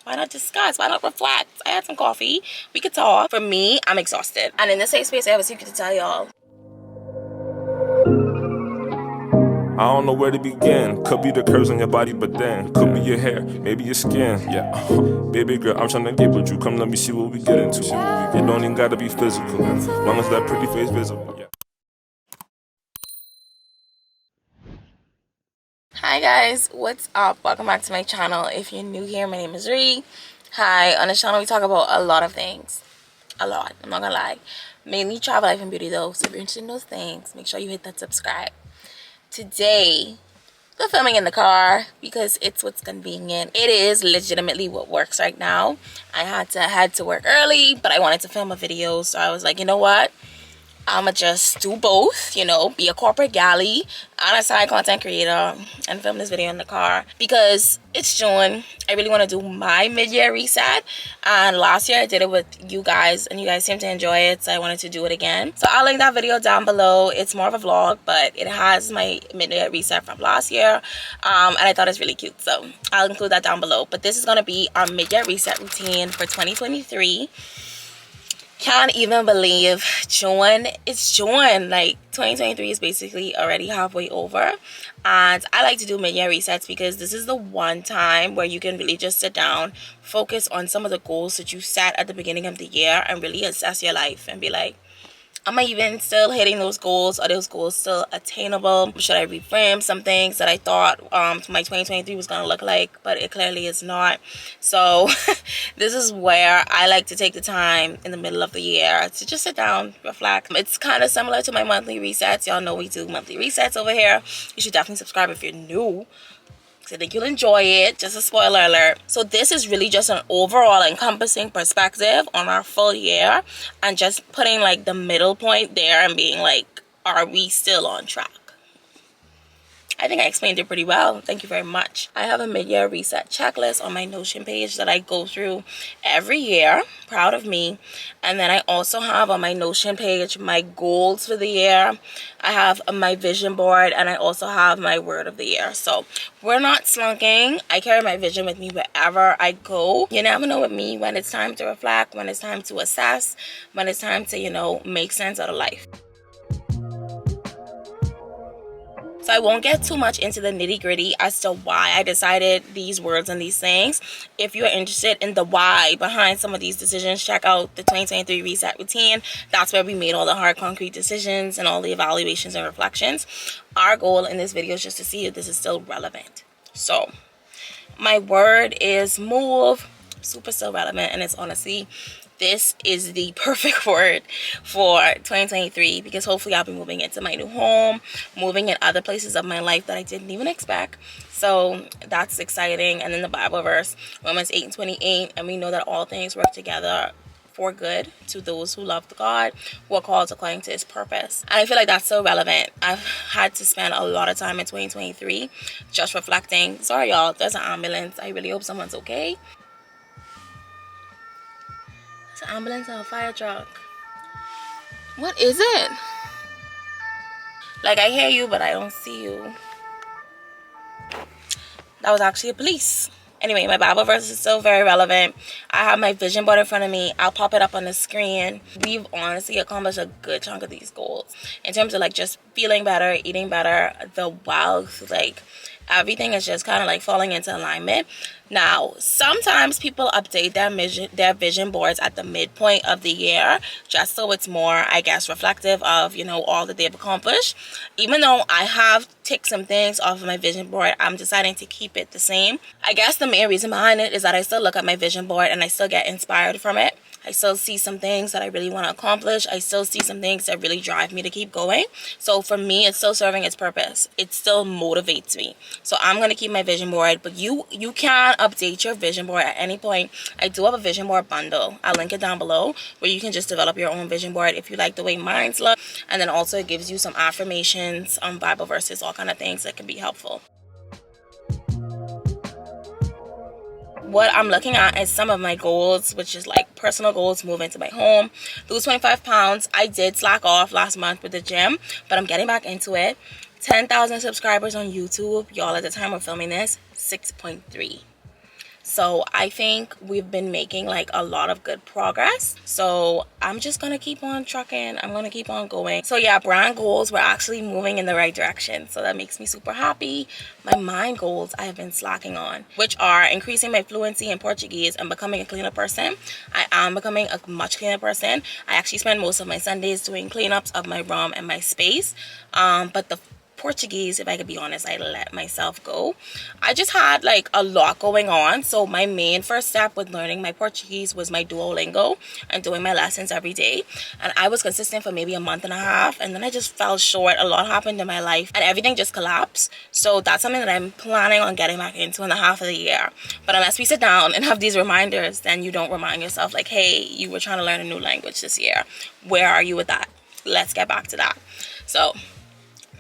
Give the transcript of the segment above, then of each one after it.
Why not discuss? Why not reflect? I had some coffee. We could talk. For me, I'm exhausted. And in the safe space, I have a secret to tell y'all. I don't know where to begin. Could be the curves on your body, but then could be your hair, maybe your skin. Yeah, baby girl, I'm tryna get with you. Come, let me see what we get into. It don't even gotta be physical, long as that pretty face visible. Yeah. Hi guys, what's up? Welcome back to my channel. If you're new here, my name is Ree. Hi, on this channel we talk about a lot of things. A lot, I'm not gonna lie. Mainly travel, life, and beauty though. So if you're interested in those things, make sure you hit that subscribe. Today, we're filming in the car because it's what's convenient. It is legitimately what works right now. I had to head to work early, but I wanted to film a video, so I was like, you know what? I'ma just do both, you know, be a corporate galley and a side content creator and film this video in the car because it's June. I really want to do my mid-year reset, and last year I did it with you guys and you guys seem to enjoy it, so I wanted to do it again. So I'll link that video down below. It's more of a vlog, but it has my mid-year reset from last year, and I thought it's really cute, so I'll include that down below. But this is going to be our mid-year reset routine for 2023. Can't even believe June. It's June. Like 2023 is basically already halfway over, and I like to do mid-year resets because this is the one time where you can really just sit down, focus on some of the goals that you set at the beginning of the year, and really assess your life and be like, am I even still hitting those goals? Are those goals still attainable? Should I reframe some things that I thought my 2023 was going to look like, but it clearly is not? So this is where I like to take the time in the middle of the year to just sit down, reflect. It's kind of similar to my monthly resets. Y'all know we do monthly resets over here. You should definitely subscribe if you're new. I think you'll enjoy it. Just a spoiler alert. So this is really just an overall encompassing perspective on our full year and just putting like the middle point there and being like, are we still on track? I think I explained it pretty well. Thank you very much. I have a mid-year reset checklist on my Notion page that I go through every year. Proud of me. And then I also have on my Notion page my goals for the year. I have my vision board, and I also have my word of the year. So we're not slunking. I carry my vision with me wherever I go. You never know with me when it's time to reflect, when it's time to assess, when it's time to, you know, make sense out of life. So I won't get too much into the nitty-gritty as to why I decided these words and these things. If you're interested in the why behind some of these decisions, check out the 2023 reset routine. That's where we made all the hard, concrete decisions and all the evaluations and reflections. Our goal in this video is just to see if this is still relevant. So my word is move. Super still relevant, and it's honestly, this is the perfect word for 2023 because hopefully I'll be moving into my new home, moving in other places of my life that I didn't even expect. So that's exciting. And then the Bible verse, Romans 8:28, and we know that all things work together for good to those who love God, who are called according to his purpose. And I feel like that's so relevant. I've had to spend a lot of time in 2023 just reflecting. Sorry y'all, there's an ambulance. I really hope someone's okay. It's an ambulance or a fire truck. What is it? Like, I hear you, but I don't see you. That was actually a police. Anyway, my Bible verse is still very relevant. I have my vision board in front of me. I'll pop it up on the screen. We've honestly accomplished a good chunk of these goals. In terms of like just feeling better, eating better, the wealth, like everything is just kind of like falling into alignment. Now, sometimes people update their vision boards at the midpoint of the year just so it's more, I guess, reflective of, you know, all that they've accomplished. Even though I have ticked some things off of my vision board, I'm deciding to keep it the same. I guess the main reason behind it is that I still look at my vision board and I still get inspired from it. I still see some things that I really want to accomplish. I still see some things that really drive me to keep going. So for me, it's still serving its purpose. It still motivates me. So I'm going to keep my vision board, but you can update your vision board at any point. I do have a vision board bundle. I'll link it down below where you can just develop your own vision board if you like the way mine's look. And then also it gives you some affirmations, Bible verses, all kind of things that can be helpful. What I'm looking at is some of my goals, which is like personal goals, move into my home, lose 25 pounds. I did slack off last month with the gym, but I'm getting back into it. 10,000 subscribers on YouTube. Y'all, at the time we're filming this, 6.3. So I think we've been making like a lot of good progress. So I'm just gonna keep on trucking. I'm gonna keep on going. So yeah, brand goals, we're actually moving in the right direction. So that makes me super happy. My mind goals I have been slacking on, which are increasing my fluency in Portuguese and becoming a cleaner person. I am becoming a much cleaner person. I actually spend most of my Sundays doing cleanups of my room and my space. But the Portuguese, if I could be honest, I let myself go. I just had like a lot going on. So my main first step with learning my Portuguese was my Duolingo and doing my lessons every day. And I was consistent for maybe a month and a half, and then I just fell short. A lot happened in my life and everything just collapsed. So that's something that I'm planning on getting back into in the half of the year. But unless we sit down and have these reminders, then you don't remind yourself like, hey, you were trying to learn a new language this year. Where are you with that? Let's get back to that. So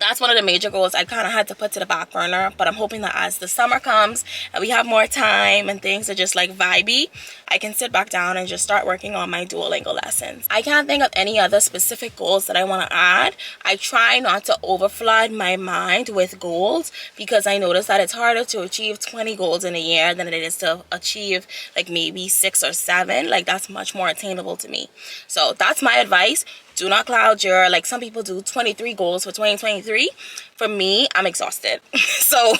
that's one of the major goals I kind of had to put to the back burner, but I'm hoping that as the summer comes and we have more time and things are just like vibey, I can sit back down and just start working on my Duolingo lessons. I can't think of any other specific goals that I want to add. I try not to overflood my mind with goals because I notice that it's harder to achieve 20 goals in a year than it is to achieve like maybe 6 or 7. Like that's much more attainable to me. So that's my advice. Do not cloud your, like some people do 23 goals for 2023. For me, I'm exhausted. So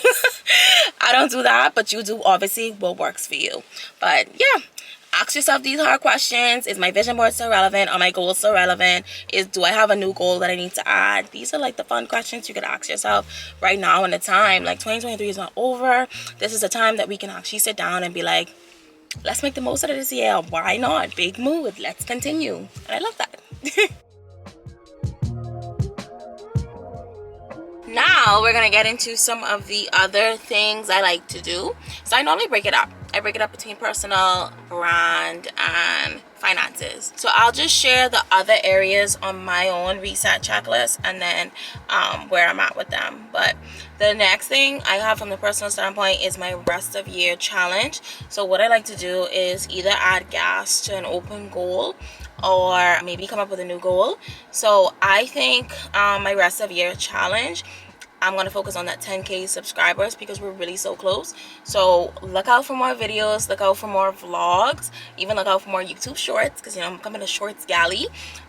I don't do that, but you do obviously what works for you. But yeah, ask yourself these hard questions. Is my vision board still relevant? Are my goals still relevant? Do I have a new goal that I need to add? These are like the fun questions you could ask yourself right now in the time. Like 2023 is not over. This is a time that we can actually sit down and be like, let's make the most of this year. Why not? Big mood. Let's continue. And I love that. Now we're gonna get into some of the other things I like to do. So I normally break it up. I break it up between personal, brand, and finances. So I'll just share the other areas on my own reset checklist and then where I'm at with them. But the next thing I have from the personal standpoint is my rest of year challenge. So what I like to do is either add gas to an open goal or maybe come up with a new goal. So I think my rest of year challenge, I'm going to focus on that 10K subscribers because we're really so close. So look out for more videos, look out for more vlogs, even look out for more YouTube shorts because, you know, I'm coming to shorts galley.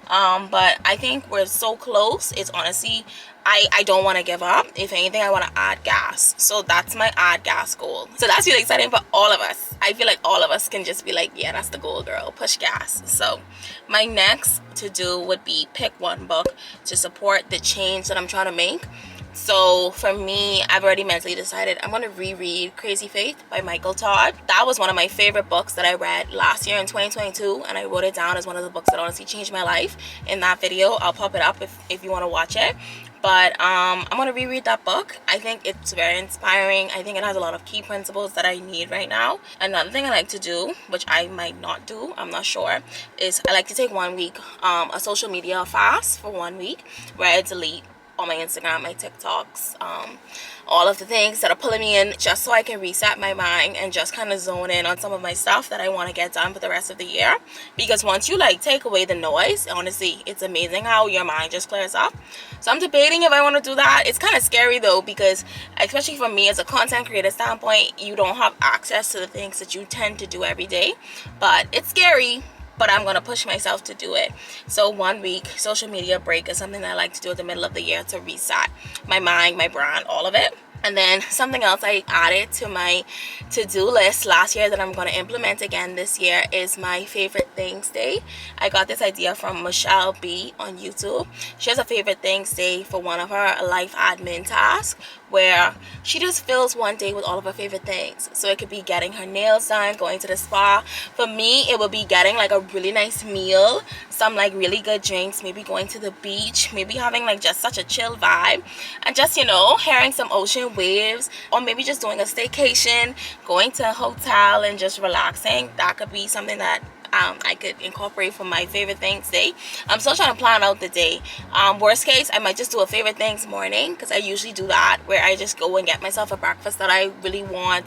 But I think we're so close. It's honestly, I don't want to give up. If anything, I want to add gas. So that's my add gas goal. So that's really exciting for all of us. I feel like all of us can just be like, yeah, that's the goal, girl. Push gas. So my next to do would be pick one book to support the change that I'm trying to make. So for me, I've already mentally decided I'm going to reread Crazy Faith by Michael Todd. That was one of my favorite books that I read last year in 2022, and I wrote it down as one of the books that honestly changed my life. In that video, I'll pop it up if you want to watch it. But I'm going to reread that book. I think it's very inspiring. I think it has a lot of key principles that I need right now. Another thing I like to do, which I might not do, I'm not sure, is I like to take 1 week, a social media fast for 1 week where I delete on my Instagram, my TikToks, all of the things that are pulling me in, just so I can reset my mind and just kind of zone in on some of my stuff that I want to get done for the rest of the year. Because once you like take away the noise, honestly, it's amazing how your mind just clears up. So I'm debating if I want to do that. It's kind of scary though, because especially for me as a content creator standpoint, you don't have access to the things that you tend to do every day. But it's scary, but I'm gonna push myself to do it. So 1 week social media break is something that I like to do at the middle of the year to reset my mind, my brand, all of it. And then something else I added to my to-do list last year that I'm going to implement again this year is my favorite things day. I got this idea from Michelle B on YouTube. She has a favorite things day for one of her life admin tasks, where she just fills one day with all of her favorite things. So it could be getting her nails done, going to the spa. For me, it would be getting like a really nice meal, some like really good drinks, maybe going to the beach, maybe having like just such a chill vibe, and just, you know, hearing some ocean waves, or maybe just doing a staycation, going to a hotel and just relaxing. That could be something that I could incorporate for my favorite things day. I'm still trying to plan out the day. Worst case, I might just do a favorite things morning, because I usually do that, where I just go and get myself a breakfast that I really want,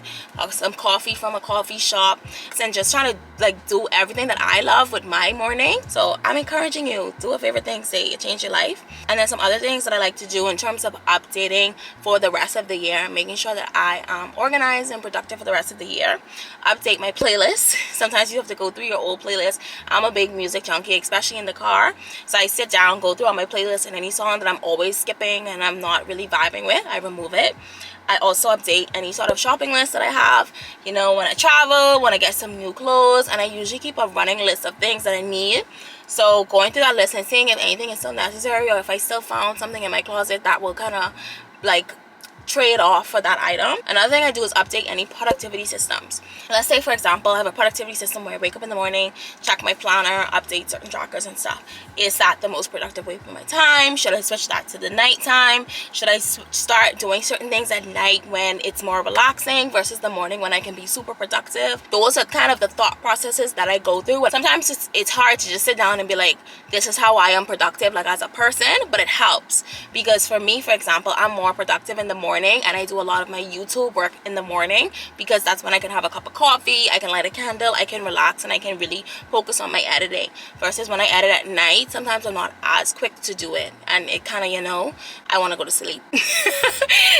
some coffee from a coffee shop, and just trying to like do everything that I love with my morning. So I'm encouraging you, do a favorite things day, it change your life. And then some other things that I like to do in terms of updating for the rest of the year, making sure that I am organized and productive for the rest of the year. Update my playlist. Sometimes you have to go through your old playlist. I'm a big music junkie, especially in the car, so I sit down, go through all my playlists, and any song that I'm always skipping and I'm not really vibing with, I remove it. I also update any sort of shopping list that I have, you know, when I travel, when I get some new clothes, and I usually keep a running list of things that I need. So going through that list and seeing if anything is still necessary, or if I still found something in my closet that will kind of like trade off for that item. Another thing I do is update any productivity systems. Let's say, for example, I have a productivity system where I wake up in the morning, check my planner, update certain trackers and stuff. Is that the most productive way for my time? Should I switch that to the night time? Should I start doing certain things at night when it's more relaxing versus the morning when I can be super productive? Those are kind of the thought processes that I go through. Sometimes it's hard to just sit down and be like, this is how I am productive, like as a person, but it helps, because for me, for example, I'm more productive in the morning, and I do a lot of my YouTube work in the morning, because that's when I can have a cup of coffee, I can light a candle, I can relax, and I can really focus on my editing. Versus when I edit at night, sometimes I'm not as quick to do it, and it kind of, you know, I want to go to sleep.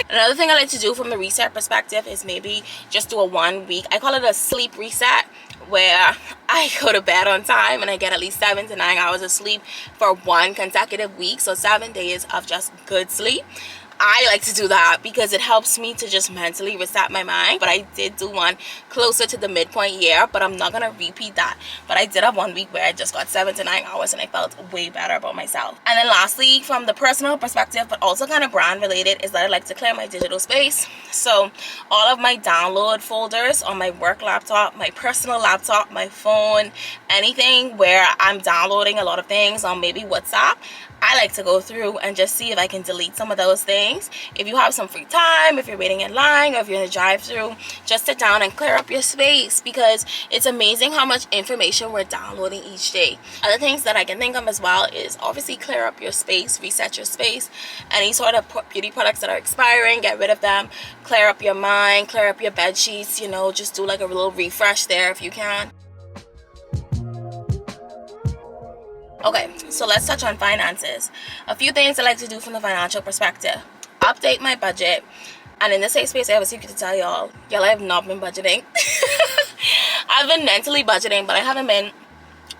Another thing I like to do from the reset perspective is maybe just do a 1 week, I call it a sleep reset, where I go to bed on time and I get at least 7 to 9 hours of sleep for one consecutive week. So 7 days of just good sleep. I like to do that because it helps me to just mentally reset my mind. But I did do one closer to the midpoint year, but I'm not gonna repeat that. But I did have 1 week where I just got 7 to 9 hours and I felt way better about myself. And then lastly, from the personal perspective, but also kind of brand related, is that I like to clear my digital space. So all of my download folders on my work laptop, my personal laptop, my phone, anything where I'm downloading a lot of things on maybe WhatsApp, I like to go through and just see if I can delete some of those things. If you have some free time, if you're waiting in line, or if you're in a drive-through, just sit down and clear up your space, because it's amazing how much information we're downloading each day. Other things that I can think of as well is obviously clear up your space, reset your space. Any sort of beauty products that are expiring, get rid of them. Clear up your mind, clear up your bed sheets, you know, just do like a little refresh there if you can. Okay, so let's touch on finances. A few things I like to do from the financial perspective. Update my budget. And in the safe space, I have a secret to tell y'all. I have not been budgeting. I've been mentally budgeting, but I haven't been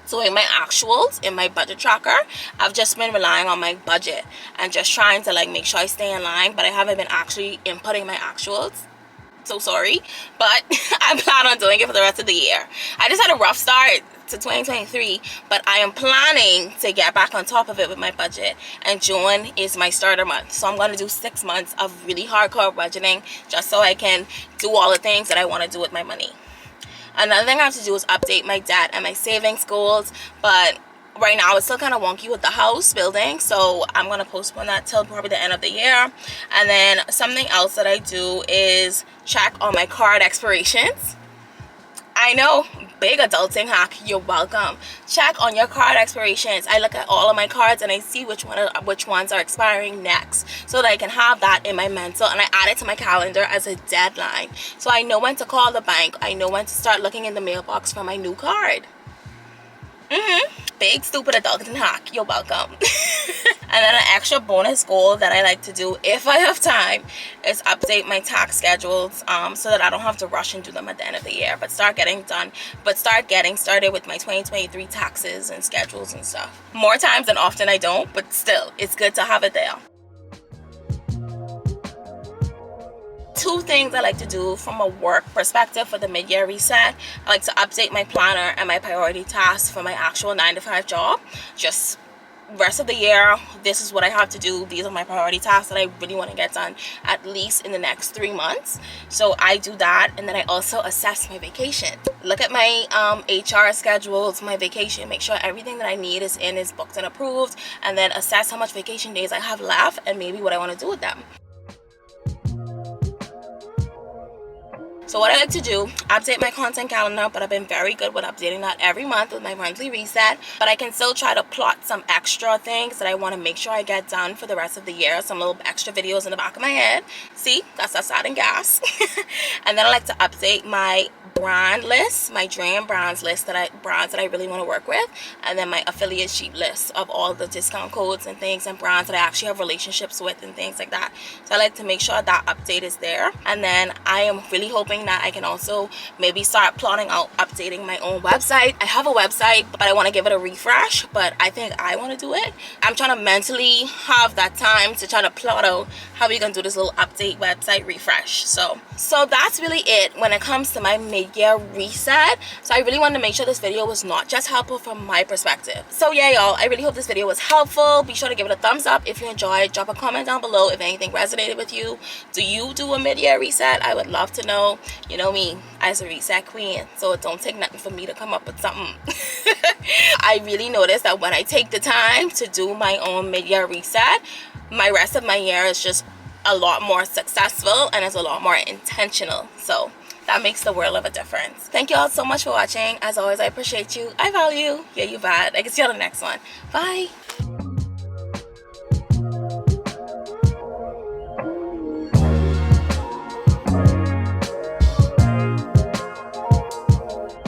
doing my actuals in my budget tracker. I've just been relying on my budget and just trying to like make sure I stay in line, but I haven't been actually inputting my actuals. So sorry, but I plan on doing it for the rest of the year. I just had a rough start to 2023, but I am planning to get back on top of it with my budget, and June is my starter month, so I'm going to do 6 months of really hardcore budgeting just so I can do all the things that I want to do with my money. Another thing I have to do is update my debt and my savings goals, but right now it's still kind of wonky with the house building, so I'm going to postpone that till probably the end of the year. And then something else that I do is check on my card expirations. I know, big adulting hack, you're welcome. Check on your card expirations. I look at all of my cards and I see which ones are expiring next, so that I can have that in my mental, and I add it to my calendar as a deadline, so I know when to call the bank. I know when to start looking in the mailbox for my new card. Big stupid adulting hack, you're welcome. And then an extra bonus goal that I like to do if I have time is update my tax schedules, so that I don't have to rush and do them at the end of the year, but start getting started with my 2023 taxes and schedules and stuff. More times than often I don't, but still, it's good to have it there. Two things I like to do from a work perspective for the mid-year reset. I like to update my planner and my priority tasks for my actual 9-to-5 job. Just rest of the year, this is what I have to do. These are my priority tasks that I really want to get done at least in the next 3 months. So I do that, and then I also assess my vacation. Look at my HR schedules, my vacation, make sure everything that I need is booked and approved, and then assess how much vacation days I have left and maybe what I want to do with them. So what I like to do, update my content calendar, but I've been very good with updating that every month with my monthly reset. But I can still try to plot some extra things that I want to make sure I get done for the rest of the year. Some little extra videos in the back of my head. See, that's us adding gas. And then I like to update my brand list, my dream brands list, brands that I really want to work with, and then my affiliate sheet list of all the discount codes and things and brands that I actually have relationships with and things like that. So I like to make sure that update is there. And then I am really hoping that I can also maybe start plotting out updating my own website. I have a website, but I want to give it a refresh, but I think I want to do it. I'm trying to mentally have that time to try to plot out how we're gonna do this little update website refresh. So that's really it when it comes to my mid-year reset. So I really wanted to make sure this video was not just helpful from my perspective. So yeah, y'all, I really hope this video was helpful. Be sure to give it a thumbs up if you enjoyed. Drop a comment down below if anything resonated with you. Do you do a mid-year reset? I would love to know. You know me as a reset queen, so it don't take nothing for me to come up with something. I really noticed that when I take the time to do my own mid-year reset, my rest of my year is just a lot more successful and it's a lot more intentional. So that makes the world of a difference. Thank you all so much for watching. As always, I appreciate you. I value you. Yeah, you bad. I can see you on the next one. Bye.